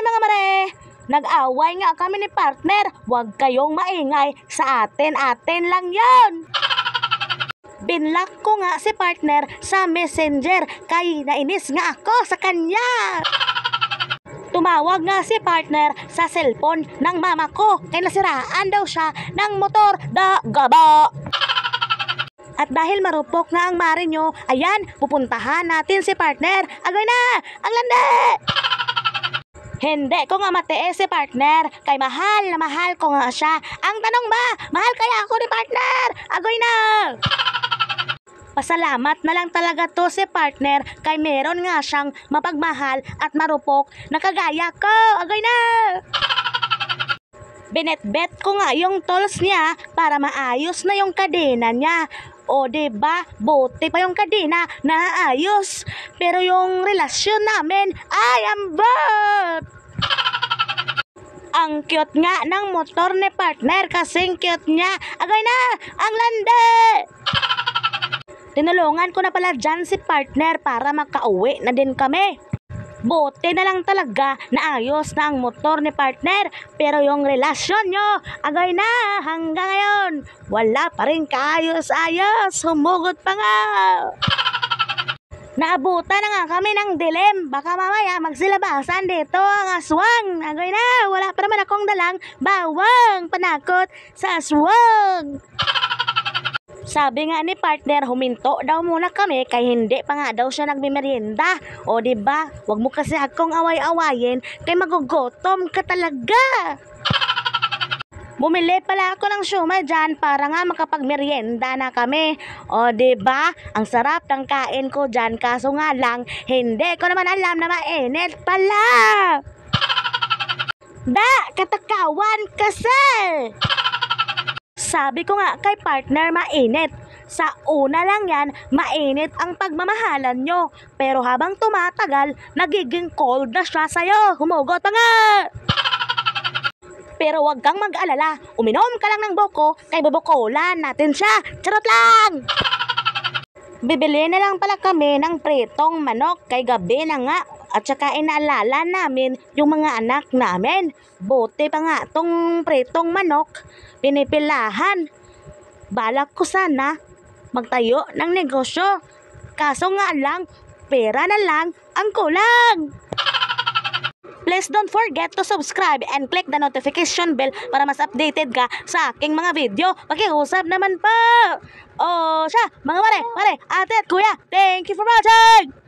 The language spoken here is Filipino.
mga mare! Nag-away nga kami ni partner. Huwag kayong maingay. Sa atin lang yon. Binlock ko nga si partner sa messenger kay nainis nga ako sa kanya. Tumawag nga si partner sa cellphone ng mama ko kay nasiraan daw siya ng motor da gaba. At dahil marupok nga ang mare nyo, ayan, pupuntahan natin si partner. Agoy na! Ang landi! Hindi ko nga matiis si partner, kay mahal na mahal ko nga siya. Ang tanong ba, mahal kaya ako ni partner? Agoy na! Pasalamat na lang talaga to si partner, kay meron nga siyang mapagmahal at marupok na kagaya ko. Agoy na! Binetbet ko nga yung tolls niya para maayos na yung kadena niya. O diba, buti pa yung kadena na ayos. Pero yung relasyon namin ay ambot. Ang cute nga ng motor ni partner, kasing cute niya. Agay na, ang lande! Tinulungan ko na pala dyan si partner para makauwi na din kami. Buti na lang talaga na ayos na ang motor ni partner. Pero yung relasyon nyo, agay na hanggang ngayon. Wala pa rin kaayos-ayos. Humugot pa nga. Naabutan na nga kami ng dilim. Baka mamaya magsilabasan dito ang aswang. Agay na, wala pa naman akong dalang bawang panakot sa aswang. Sabi nga ni partner, huminto daw muna kami kay hindi pa nga daw siya nagmimerienda. O diba, wag mo kasi akong away-awayin kay magugutom ka talaga. Bumili pala ako ng siomai dyan para nga makapagmerienda na kami. O diba, ang sarap ng kain ko dyan, kaso nga lang, hindi ko naman alam na mainit pala. Da, katakawan kasi. Sabi ko nga kay partner, mainit. Sa una lang yan, mainit ang pagmamahalan nyo. Pero habang tumatagal, nagiging cold na siya sa'yo. Humugot pa nga! Pero wag kang mag-alala. Uminom ka lang ng buko, kay bubukulan natin siya. Charot lang! Bibili na lang pala kami ng pritong manok kay gabi na nga. At saka inaalala namin yung mga anak namin. Buti pa nga tong pritong manok, pinipilahan. Balak ko sana magtayo ng negosyo. Kaso nga lang, pera na lang ang kulang. Please don't forget to subscribe and click the notification bell para mas updated ka sa aking mga video. Pakiusap naman po. O siya, mga mare, ate at kuya, thank you for watching!